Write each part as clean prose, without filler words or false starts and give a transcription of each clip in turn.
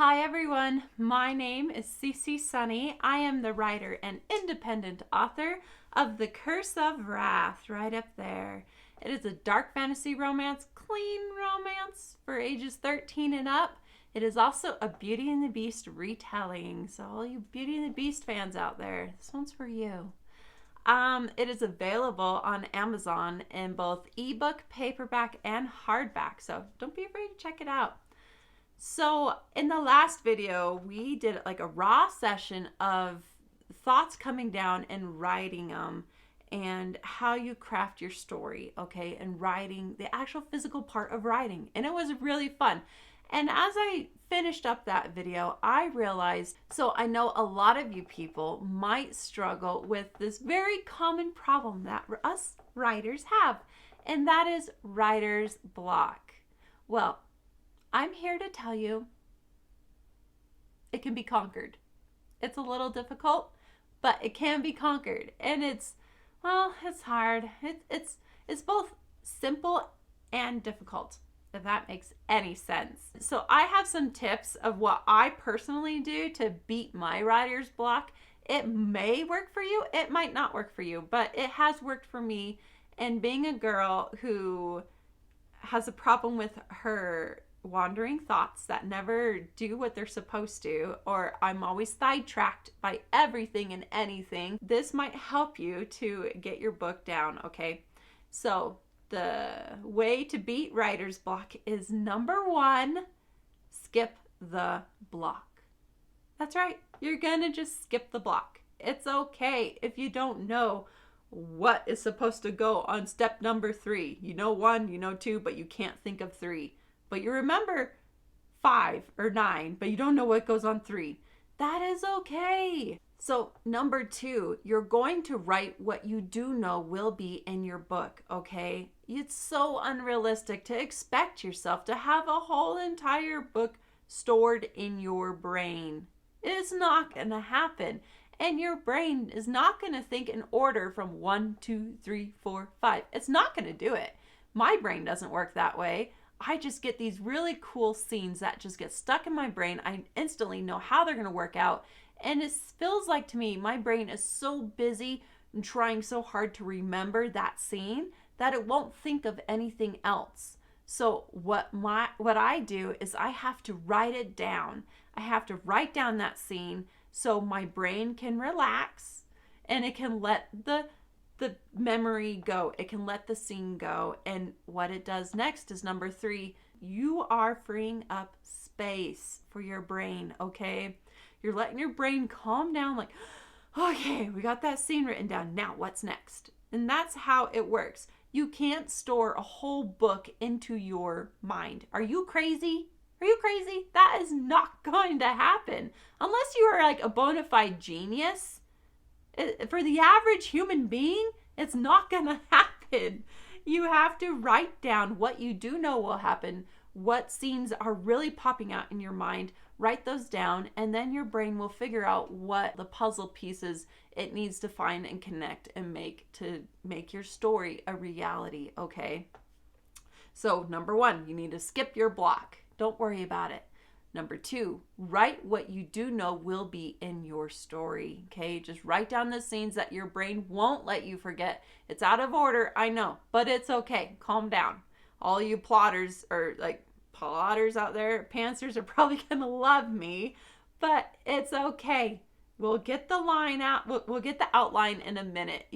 Hi everyone, my name is Cece Sunny. I am the writer and independent author of The Curse of Wrath, right up there. It is a dark fantasy romance, clean romance for ages 13 and up. It is also a Beauty and the Beast retelling, so all you Beauty and the Beast fans out there, this one's for you. It is available on Amazon in both ebook, paperback, and hardback, so don't be afraid to check it out. So in the last video, we did like a raw session of thoughts coming down and writing them and how you craft your story, okay, and writing, the actual physical part of writing. And it was really fun. And as I finished up that video, I realized, so I know a lot of you people might struggle with this very common problem that us writers have, and that is writer's block. Well, I'm here to tell you it can be conquered. It's a little difficult, but it can be conquered. And it's hard. It's both simple and difficult, if that makes any sense. So I have some tips of what I personally do to beat my writer's block. It may work for you, it might not work for you, but it has worked for me. And being a girl who has a problem with her wandering thoughts that never do what they're supposed to, or I'm always sidetracked by everything and anything, this might help you to get your book down, okay? So the way to beat writer's block is number one, skip the block. That's right, you're gonna just skip the block. It's okay if you don't know what is supposed to go on step number 3. You know 1, you know 2, but you can't think of 3. But you remember 5 or 9, but you don't know what goes on 3. That is okay. So number 2, you're going to write what you do know will be in your book, okay? It's so unrealistic to expect yourself to have a whole entire book stored in your brain. It's not going to happen. And your brain is not going to think in order from 1, 2, 3, 4, 5. It's not going to do it. My brain doesn't work that way. I just get these really cool scenes that just get stuck in my brain. I instantly know how they're going to work out. And it feels like to me, my brain is so busy and trying so hard to remember that scene that it won't think of anything else. So what I do is I have to write it down. I have to write down that scene so my brain can relax and it can let the memory go. It can let the scene go. And what it does next is number 3, you are freeing up space for your brain, okay? You're letting your brain calm down like, okay, we got that scene written down. Now what's next? And that's how it works. You can't store a whole book into your mind. Are you crazy? Are you crazy? That is not going to happen. Unless you are like a bona fide genius. For the average human being, it's not going to happen. You have to write down what you do know will happen, what scenes are really popping out in your mind. Write those down, and then your brain will figure out what the puzzle pieces it needs to find and connect and make to make your story a reality, okay? So number 1, you need to skip your block. Don't worry about it. Number 2, write what you do know will be in your story, okay? Just write down the scenes that your brain won't let you forget. It's out of order, I know, but it's okay. Calm down. All you plotters out there, pantsers are probably going to love me, but it's okay. We'll get the line out. We'll get the outline in a minute.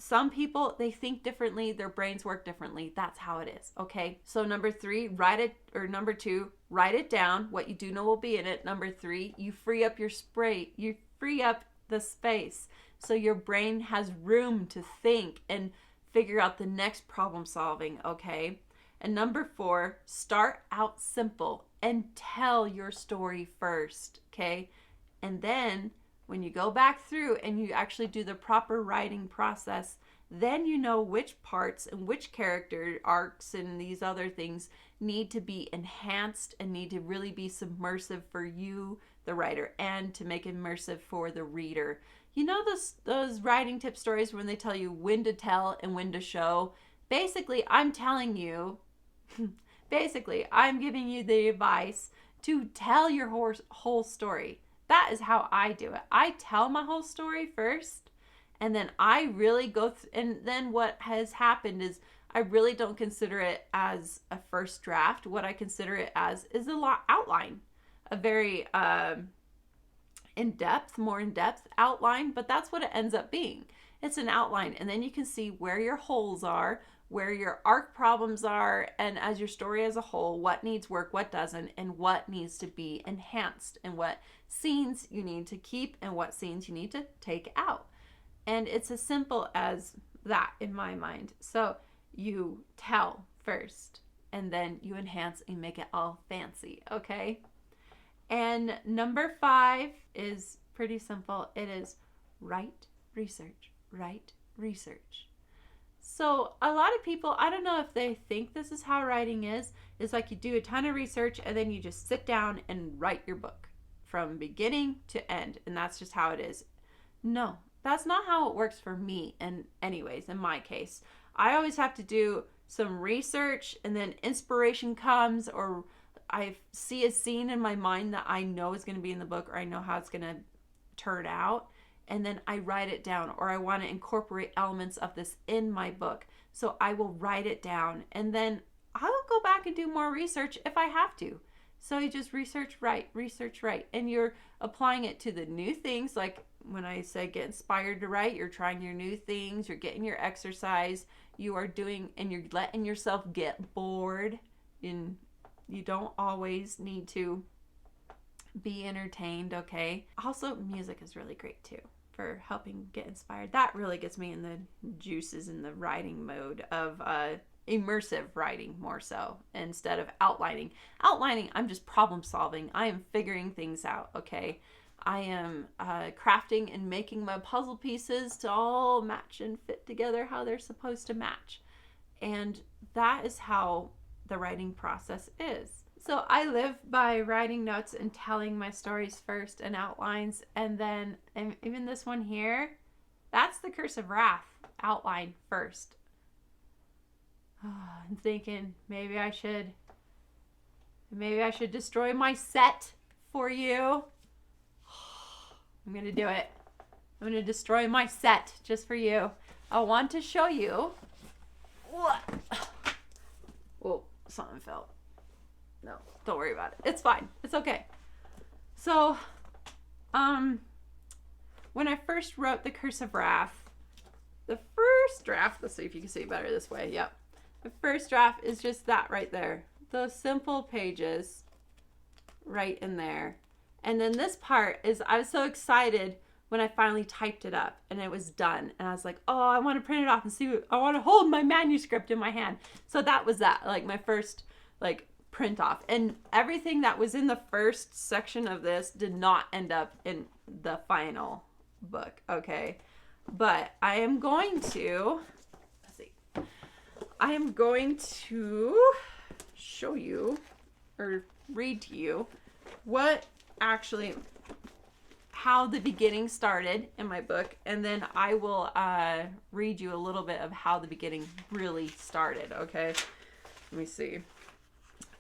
Some people, they think differently. Their brains work differently. That's how it is. Okay. So number 2, write it down. What you do know will be in it. Number 3, you free up you free up the space. So your brain has room to think and figure out the next problem solving. Okay. And number 4, start out simple and tell your story first. Okay. And then when you go back through and you actually do the proper writing process, then you know which parts and which character arcs and these other things need to be enhanced and need to really be submersive for you, the writer, and to make it immersive for the reader. You know those writing tip stories when they tell you when to tell and when to show? Basically, I'm telling you, I'm giving you the advice to tell your whole story. That is how I do it. I tell my whole story first, and then I really go and then what has happened is I really don't consider it as a first draft. What I consider it as is a outline, a very more in-depth outline, but that's what it ends up being. It's an outline, and then you can see where your holes are, where your arc problems are, and as your story as a whole, what needs work, what doesn't, and what needs to be enhanced, and what scenes you need to keep, and what scenes you need to take out. And it's as simple as that in my mind. So you tell first, and then you enhance and make it all fancy, okay? And number 5 is pretty simple. It is write, research, write, research. So a lot of people, I don't know if they think this is how writing is. It's like you do a ton of research and then you just sit down and write your book from beginning to end. And that's just how it is. No, that's not how it works for me. And anyways, in my case, I always have to do some research and then inspiration comes, or I see a scene in my mind that I know is going to be in the book, or I know how it's going to turn out. And then I write it down, or I want to incorporate elements of this in my book. So I will write it down, and then I will go back and do more research if I have to. So you just research, write, and you're applying it to the new things. Like when I say get inspired to write, you're trying your new things, you're getting your exercise, you are doing, and you're letting yourself get bored. And you don't always need to be entertained, okay? Also, music is really great too for helping get inspired. That really gets me in the juices in the writing mode of immersive writing more so instead of outlining. Outlining, I'm just problem solving. I am figuring things out, okay? I am crafting and making my puzzle pieces to all match and fit together how they're supposed to match. And that is how the writing process is. So I live by writing notes and telling my stories first and outlines, and then and even this one here, that's the Curse of Wrath outline first. I'm thinking maybe I should destroy my set for you. I'm gonna do it. I'm gonna destroy my set just for you. I want to show you what. Whoa, something fell. No, don't worry about it. It's fine. It's okay. So, when I first wrote The Curse of Wrath, the first draft, let's see if you can see better this way. Yep. The first draft is just that right there. Those simple pages right in there. And then this part is, I was so excited when I finally typed it up and it was done. And I was like, oh, I want to print it off and see, I want to hold my manuscript in my hand. So that was that, like my first, like, print off, and everything that was in the first section of this did not end up in the final book, okay? But I am going to, let's see, I am going to show you or read to you what actually, how the beginning started in my book, and then I will read you a little bit of how the beginning really started, okay? Let me see.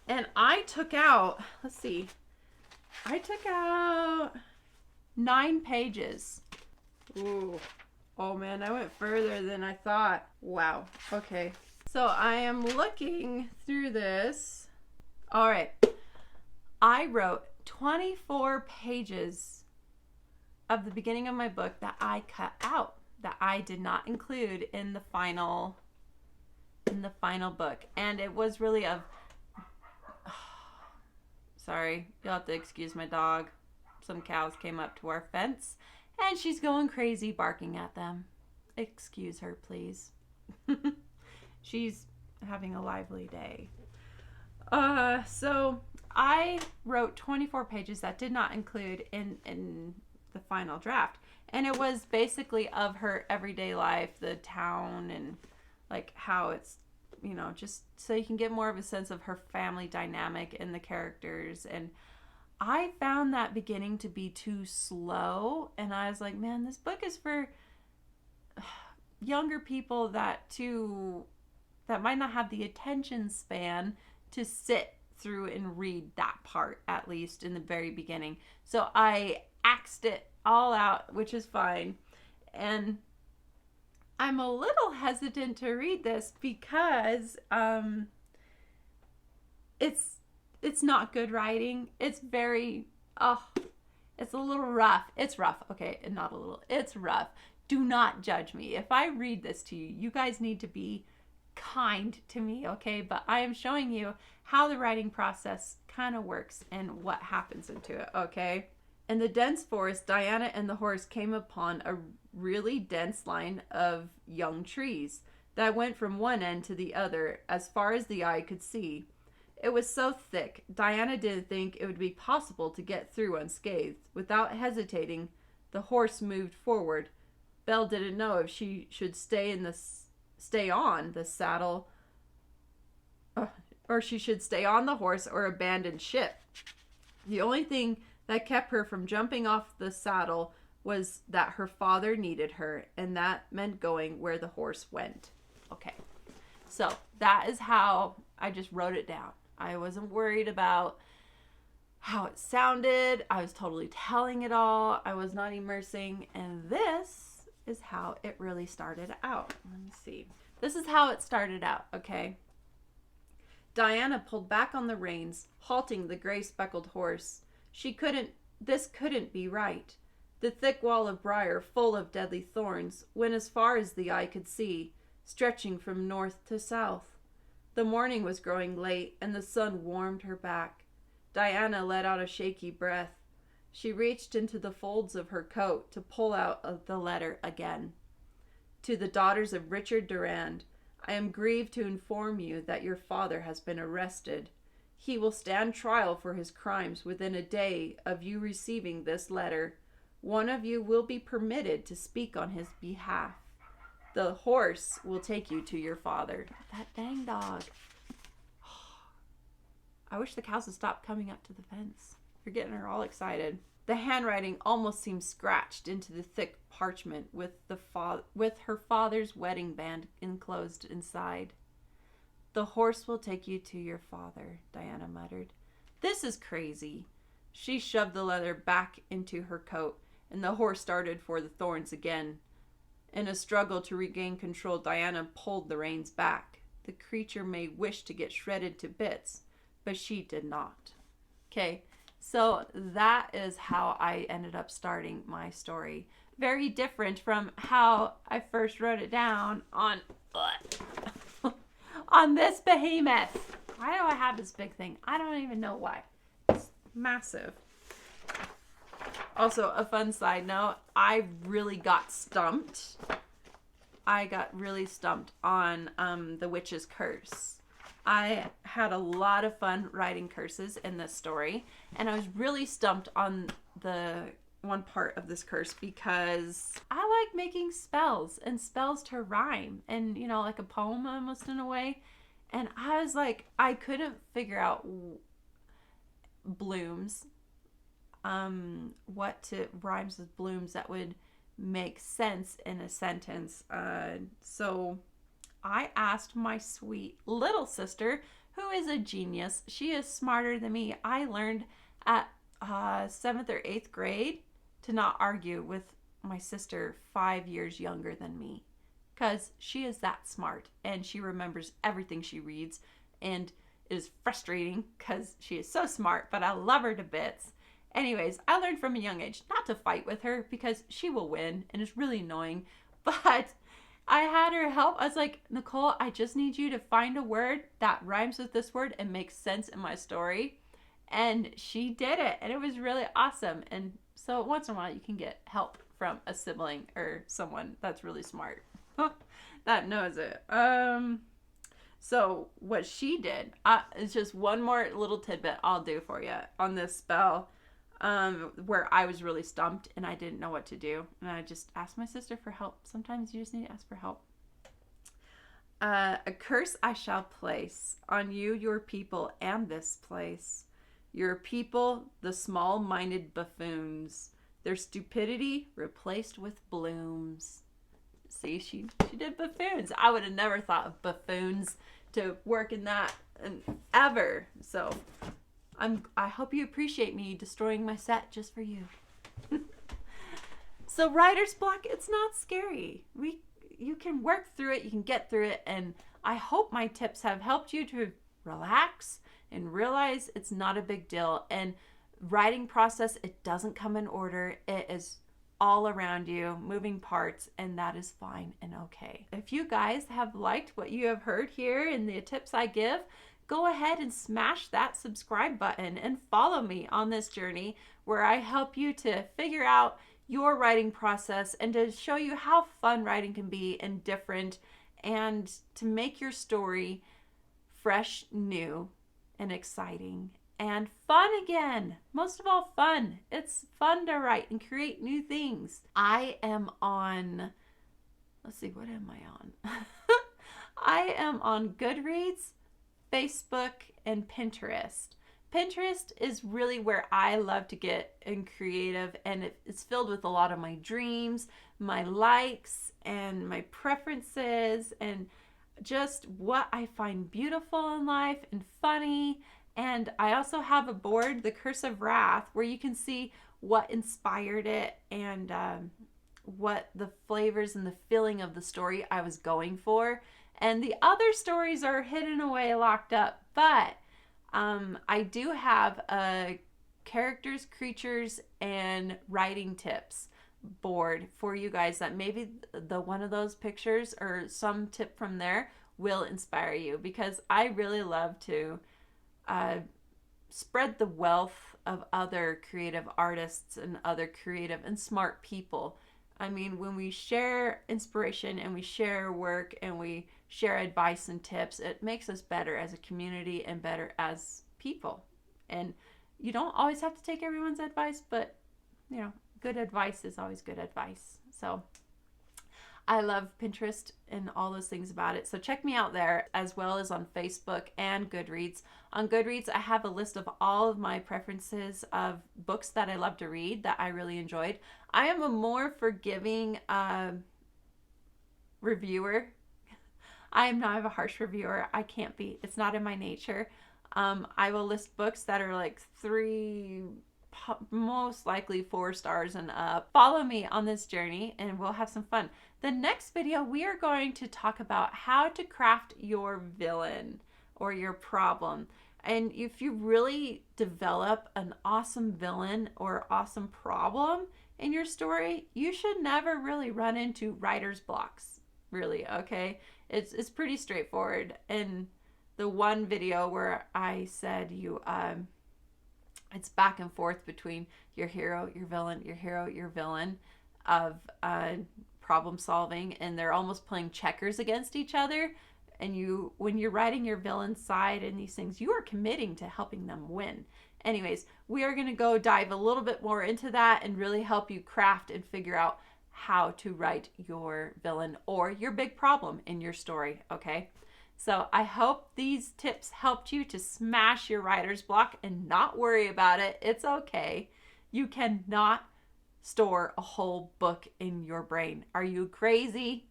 And I took out, let's see, I took out 9 pages. Ooh. Oh man, I went further than I thought. Wow. Okay. So I am looking through this. All right. I wrote 24 pages of the beginning of my book that I cut out, that I did not include in the final book. And it was really of, sorry, you'll have to excuse my dog. Some cows came up to our fence and she's going crazy barking at them. Excuse her, please. She's having a lively day. So I wrote 24 pages that did not include in the final draft. And it was basically of her everyday life, the town, and like how it's, you know, just so you can get more of a sense of her family dynamic and the characters. And I found that beginning to be too slow. And I was like, man, this book is for younger people that might not have the attention span to sit through and read that part, at least in the very beginning. So I axed it all out, which is fine. And I'm a little hesitant to read this because it's not good writing. It's very it's a little rough. It's rough. Okay, and not a little. It's rough. Do not judge me. If I read this to you, you guys need to be kind to me, okay? But I am showing you how the writing process kind of works and what happens into it, okay? In the dense forest, Diana and the horse came upon a really dense line of young trees that went from one end to the other as far as the eye could see. It was so thick, Diana didn't think it would be possible to get through unscathed. Without hesitating, the horse moved forward. Belle didn't know if she should stay on the saddle, or she should stay on the horse or abandon ship. The only thing that kept her from jumping off the saddle was that her father needed her, and that meant going where the horse went. Okay, so that is how I just wrote it down. I wasn't worried about how it sounded. I was totally telling it all. I was not immersing, and this is how it really started out. Let me see. This is how it started out, okay? Diana pulled back on the reins, halting the gray-speckled horse. This couldn't be right. The thick wall of briar, full of deadly thorns, went as far as the eye could see, stretching from north to south. The morning was growing late, and the sun warmed her back. Diana let out a shaky breath. She reached into the folds of her coat to pull out the letter again. To the daughters of Richard Durand, I am grieved to inform you that your father has been arrested. He will stand trial for his crimes within a day of you receiving this letter. One of you will be permitted to speak on his behalf. The horse will take you to your father. That dang dog. I wish the cows would stop coming up to the fence. You're getting her all excited. The handwriting almost seemed scratched into the thick parchment with her father's wedding band enclosed inside. The horse will take you to your father, Diana muttered. This is crazy. She shoved the leather back into her coat, and the horse started for the thorns again. In a struggle to regain control, Diana pulled the reins back. The creature may wish to get shredded to bits, but she did not. Okay, so that is how I ended up starting my story. Very different from how I first wrote it down on this behemoth. Why do I have this big thing? I don't even know why. It's massive. Also, a fun side note, I really got stumped. I got really stumped on the witch's curse. I had a lot of fun writing curses in this story, and I was really stumped on the one part of this curse because I like making spells and spells to rhyme and, you know, like a poem almost in a way. And I was like, I couldn't figure out blooms, rhymes with blooms that would make sense in a sentence. So I asked my sweet little sister, who is a genius. She is smarter than me. I learned at 7th or 8th grade to not argue with my sister 5 years younger than me, because she is that smart and she remembers everything she reads, and it is frustrating because she is so smart, but I love her to bits. Anyways, I learned from a young age not to fight with her because she will win and it's really annoying. But I had her help. I was like, Nicole, I just need you to find a word that rhymes with this word and makes sense in my story. And she did it, and it was really awesome. And so once in a while you can get help from a sibling or someone that's really smart that knows it. So what she did, it's just one more little tidbit I'll do for you on this spell, where I was really stumped and I didn't know what to do. And I just asked my sister for help. Sometimes you just need to ask for help. A curse I shall place on you, your people, and this place. Your people, the small-minded buffoons. Their stupidity replaced with blooms. See, she did buffoons. I would have never thought of buffoons to work in that and ever. So I hope you appreciate me destroying my set just for you. So writer's block, it's not scary. You can work through it, you can get through it, and I hope my tips have helped you to relax and realize it's not a big deal. And writing process, it doesn't come in order. It is all around you, moving parts, and that is fine and okay. If you guys have liked what you have heard here and the tips I give, go ahead and smash that subscribe button and follow me on this journey where I help you to figure out your writing process and to show you how fun writing can be and different, and to make your story fresh, new, and exciting and fun again. Most of all, fun. It's fun to write and create new things. I am on, let's see, what am I on? I am on Goodreads, Facebook, and Pinterest. Pinterest is really where I love to get and creative, and it's filled with a lot of my dreams, my likes, and my preferences, and just what I find beautiful in life and funny. And I also have a board, The Curse of Wrath, where you can see what inspired it and what the flavors and the feeling of the story I was going for. And the other stories are hidden away, locked up, but I do have a characters, creatures, and writing tips board for you guys that maybe the one of those pictures or some tip from there will inspire you, because I really love to spread the wealth of other creative artists and other creative and smart people. I mean, when we share inspiration and we share work and we share advice and tips, it makes us better as a community and better as people. And you don't always have to take everyone's advice, but you know, good advice is always good advice. So I love Pinterest and all those things about it. So check me out there, as well as on Facebook and Goodreads. On Goodreads, I have a list of all of my preferences of books that I love to read that I really enjoyed. I am a more forgiving reviewer. I am not a harsh reviewer. I can't be. It's not in my nature. I will list books that are like 3, most likely 4 stars and up. Follow me on this journey and we'll have some fun. The next video, we are going to talk about how to craft your villain or your problem. And if you really develop an awesome villain or awesome problem in your story, you should never really run into writer's blocks, really, okay? It's pretty straightforward. And the one video where I said it's back and forth between your hero, your villain, your hero, your villain of problem solving, and they're almost playing checkers against each other. And when you're writing your villain side and these things, you are committing to helping them win. Anyways, we are going to go dive a little bit more into that and really help you craft and figure out how to write your villain or your big problem in your story, okay? So I hope these tips helped you to smash your writer's block and not worry about it. It's okay. You cannot store a whole book in your brain. Are you crazy?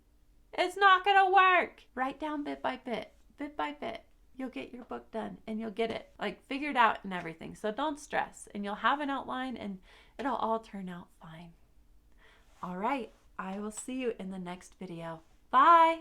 It's not going to work. Write down bit by bit, bit by bit. You'll get your book done and you'll get it like figured out and everything. So don't stress, and you'll have an outline and it'll all turn out fine. All right. I will see you in the next video. Bye.